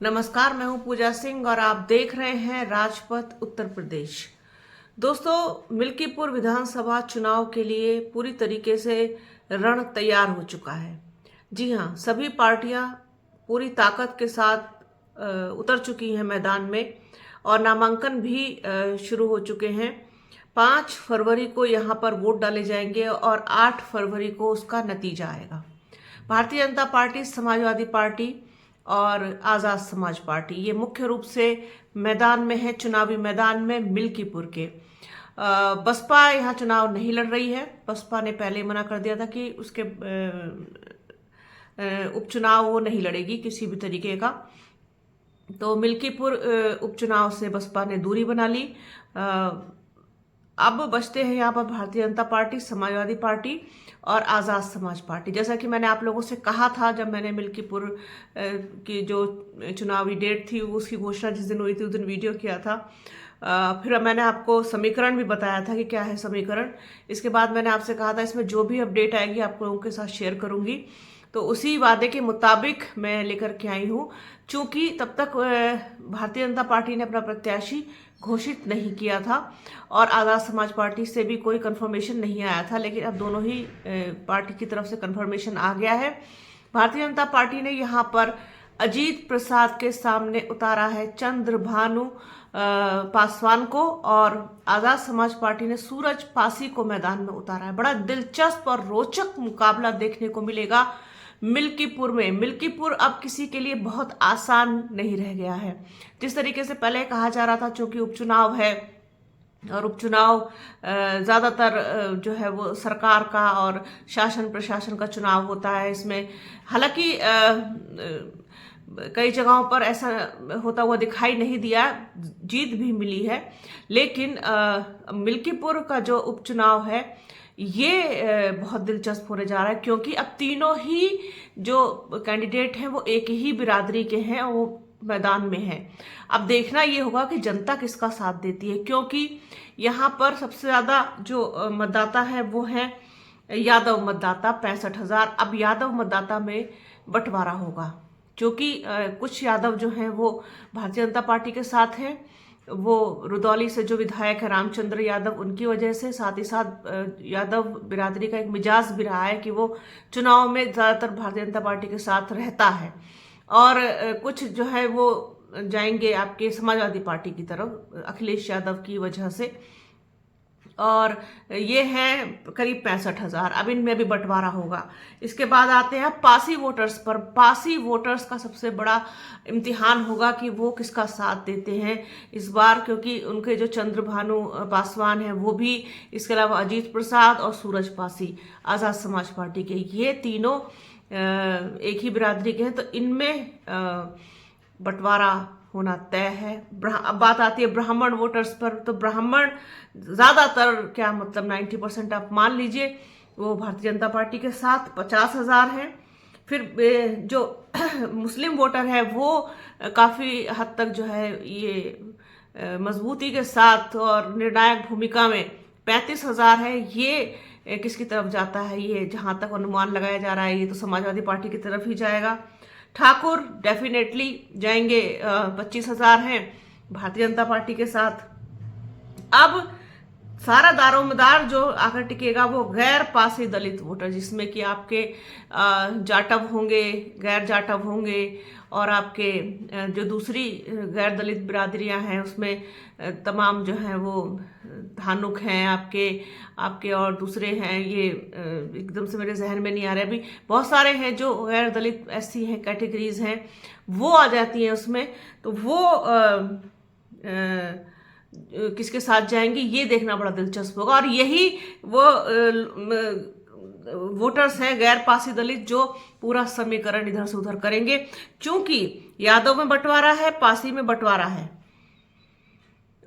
नमस्कार, मैं हूं पूजा सिंह और आप देख रहे हैं राजपथ उत्तर प्रदेश। दोस्तों, मिल्कीपुर विधानसभा चुनाव के लिए पूरी तरीके से रण तैयार हो चुका है। जी हां, सभी पार्टियां पूरी ताकत के साथ उतर चुकी हैं मैदान में और नामांकन भी शुरू हो चुके हैं। 5 फरवरी को यहां पर वोट डाले जाएंगे और 8 फरवरी को उसका नतीजा आएगा। भारतीय जनता पार्टी, समाजवादी पार्टी और आज़ाद समाज पार्टी ये मुख्य रूप से मैदान में है, चुनावी मैदान में मिल्कीपुर के। बसपा यहाँ चुनाव नहीं लड़ रही है। बसपा ने पहले मना कर दिया था कि उसके उपचुनाव वो नहीं लड़ेगी किसी भी तरीके का। तो मिल्कीपुर उपचुनाव से बसपा ने दूरी बना ली। अब बचते हैं यहाँ पर भारतीय जनता पार्टी, समाजवादी पार्टी और आज़ाद समाज पार्टी। जैसा कि मैंने आप लोगों से कहा था, जब मैंने मिल्कीपुर की जो चुनावी डेट थी उसकी घोषणा जिस दिन हुई थी उस दिन वीडियो किया था। फिर मैंने आपको समीकरण भी बताया था कि क्या है समीकरण। इसके बाद मैंने आपसे कहा था इसमें जो भी अपडेट आएगी आप लोगों के साथ शेयर करूंगी। तो उसी वादे के मुताबिक मैं लेकर के आई हूँ। चूंकि तब तक भारतीय जनता पार्टी ने अपना प्रत्याशी घोषित नहीं किया था और आज़ाद समाज पार्टी से भी कोई कंफर्मेशन नहीं आया था, लेकिन अब दोनों ही पार्टी की तरफ से कंफर्मेशन आ गया है। भारतीय जनता पार्टी ने यहाँ पर अजीत प्रसाद के सामने उतारा है चंद्रभानु पासवान को और आज़ाद समाज पार्टी ने सूरज पासी को मैदान में उतारा है। बड़ा दिलचस्प और रोचक मुकाबला देखने को मिलेगा मिल्कीपुर में। मिल्कीपुर अब किसी के लिए बहुत आसान नहीं रह गया है। जिस तरीके से पहले कहा जा रहा था, चूंकि उपचुनाव है और उपचुनाव ज़्यादातर जो है वो सरकार का और शासन प्रशासन का चुनाव होता है। इसमें हालांकि कई जगहों पर ऐसा होता हुआ दिखाई नहीं दिया, जीत भी मिली है, लेकिन मिल्कीपुर का जो उपचुनाव है ये बहुत दिलचस्प होने जा रहा है, क्योंकि अब तीनों ही जो कैंडिडेट हैं वो एक ही बिरादरी के हैं और वो मैदान में हैं। अब देखना ये होगा कि जनता किसका साथ देती है, क्योंकि यहाँ पर सबसे ज़्यादा जो मतदाता है वो हैं यादव मतदाता, 65,000। अब यादव मतदाता में बंटवारा होगा, क्योंकि कुछ यादव जो हैं वो भारतीय जनता पार्टी के साथ हैं। वो रुदौली से जो विधायक है रामचंद्र यादव, उनकी वजह से, साथ ही साथ यादव बिरादरी का एक मिजाज भी रहा है कि वो चुनाव में ज़्यादातर भारतीय जनता पार्टी के साथ रहता है। और कुछ जो है वो जाएंगे आपके समाजवादी पार्टी की तरफ अखिलेश यादव की वजह से, और ये है करीब 65,000। अब इनमें भी बंटवारा होगा। इसके बाद आते हैं पासी वोटर्स पर। पासी वोटर्स का सबसे बड़ा इम्तिहान होगा कि वो किसका साथ देते हैं इस बार, क्योंकि उनके जो चंद्रभानु पासवान हैं वो भी, इसके अलावा अजीत प्रसाद और सूरज पासी आज़ाद समाज पार्टी के, ये तीनों एक ही बिरादरी के हैं। तो इनमें बंटवारा होना तय है। अब बात आती है ब्राह्मण वोटर्स पर। तो ब्राह्मण ज़्यादातर, क्या मतलब 90% आप मान लीजिए, वो भारतीय जनता पार्टी के साथ 50,000 हैं। फिर जो मुस्लिम वोटर है वो काफ़ी हद तक जो है ये मजबूती के साथ और निर्णायक भूमिका में 35,000 है। ये किसकी तरफ जाता है, ये जहाँ तक अनुमान लगाया जा रहा है ये तो समाजवादी पार्टी की तरफ ही जाएगा। ठाकुर डेफिनेटली जाएंगे, 25,000 हैं भारतीय जनता पार्टी के साथ। अब सारा दारोमदार जो आकर टिकेगा वो गैर पासी दलित वोटर, जिसमें कि आपके जाटव होंगे, गैर जाटव होंगे, और आपके जो दूसरी गैर दलित बिरादरियां हैं उसमें तमाम जो हैं वो धानुक हैं आपके और दूसरे हैं, ये एकदम से मेरे जहन में नहीं आ रहे अभी। बहुत सारे हैं जो गैर दलित ऐसी हैं, कैटेगरीज हैं, वो आ जाती हैं उसमें। तो वो किसके साथ जाएंगी ये देखना बड़ा दिलचस्प होगा। और यही वो वोटर्स हैं गैर पासी दलित जो पूरा समीकरण इधर से उधर करेंगे, क्योंकि यादव में बंटवारा है, पासी में बंटवारा है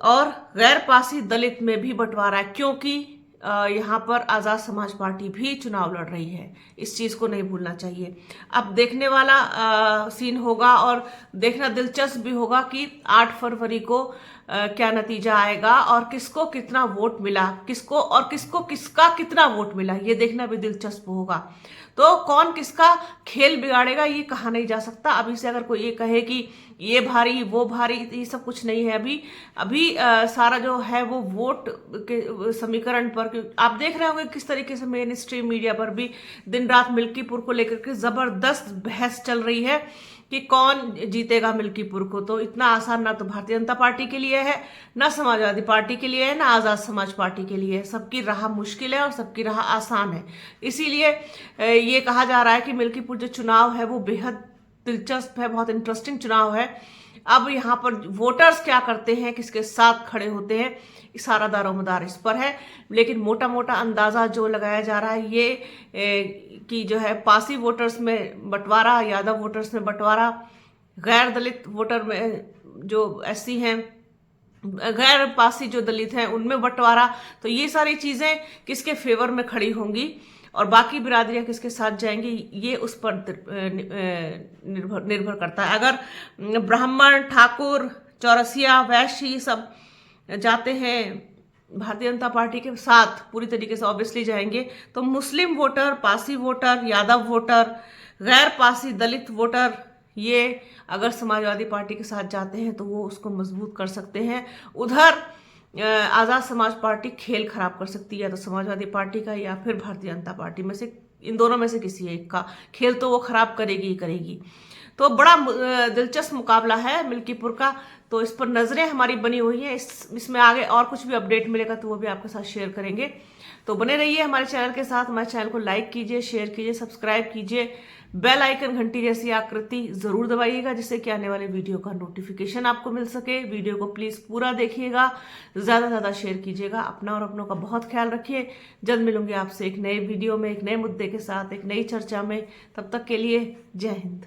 और गैर पासी दलित में भी बंटवारा है, क्योंकि यहाँ पर आज़ाद समाज पार्टी भी चुनाव लड़ रही है। इस चीज़ को नहीं भूलना चाहिए। अब देखने वाला सीन होगा और देखना दिलचस्प भी होगा कि 8 फरवरी को क्या नतीजा आएगा और किसको कितना वोट मिला, किसको किसका कितना वोट मिला, ये देखना भी दिलचस्प होगा। तो तो कौन किसका खेल बिगाड़ेगा ये कहा नहीं जा सकता। अभी से अगर कोई ये कहे कि ये भारी वो भारी, ये सब कुछ नहीं है। अभी सारा जो है वो वोट के समीकरण पर, आप देख रहे होंगे किस तरीके से मेन स्ट्रीम मीडिया पर भी दिन रात मिल्कीपुर को लेकर के जबरदस्त बहस चल रही है कि कौन जीतेगा मिल्कीपुर को। तो इतना आसान ना तो भारतीय जनता पार्टी के लिए है, ना समाजवादी पार्टी के लिए है, ना आजाद समाज पार्टी के लिए है। सबकी राह मुश्किल है और सबकी राह आसान है। इसीलिए ये कहा जा रहा है कि मिल्कीपुर जो चुनाव है वो बेहद दिलचस्प है, बहुत इंटरेस्टिंग चुनाव है। अब यहाँ पर वोटर्स क्या करते हैं, किसके साथ खड़े होते हैं, सारा दारोमदार इस पर है। लेकिन मोटा मोटा अंदाजा जो लगाया जा रहा है ये कि जो है पासी वोटर्स में बंटवारा, यादव वोटर्स में बंटवारा, गैर दलित वोटर में जो एससी हैं, गैर पासी जो दलित हैं उनमें बंटवारा, तो ये सारी चीजें किसके फेवर में खड़ी होंगी और बाकी बिरादरियां किसके साथ जाएंगी, ये उस पर निर्भर करता है। अगर ब्राह्मण, ठाकुर, चौरसिया, वैश्य ये सब जाते हैं भारतीय जनता पार्टी के साथ पूरी तरीके से ऑब्वियसली जाएंगे, तो Muslim voter, Pasi voter, Yadav voter, गैर पासी दलित वोटर ये अगर समाजवादी पार्टी के साथ जाते हैं तो वो उसको मजबूत कर सकते हैं। उधर आजाद समाज पार्टी खेल खराब कर सकती है, तो समाजवादी पार्टी का या फिर भारतीय जनता पार्टी में से, इन दोनों में से किसी एक का खेल तो वो खराब करेगी ही करेगी। तो बड़ा दिलचस्प मुकाबला है मिल्कीपुर का, तो इस पर नजरें हमारी बनी हुई हैं। इसमें आगे और कुछ भी अपडेट मिलेगा तो वो भी आपके साथ शेयर करेंगे। तो बने रहिए हमारे चैनल के साथ। हमारे चैनल को लाइक कीजिए, शेयर कीजिए, सब्सक्राइब कीजिए, बेल आइकन घंटी जैसी आकृति जरूर दबाइएगा जिससे कि आने वाले वीडियो का नोटिफिकेशन आपको मिल सके। वीडियो को प्लीज पूरा देखिएगा, ज्यादा से ज्यादा शेयर कीजिएगा। अपना और अपनों का बहुत ख्याल रखिए। जल्द मिलूंगी आपसे एक नए वीडियो में, एक नए मुद्दे के साथ, एक नई चर्चा में। तब तक के लिए जय हिंद।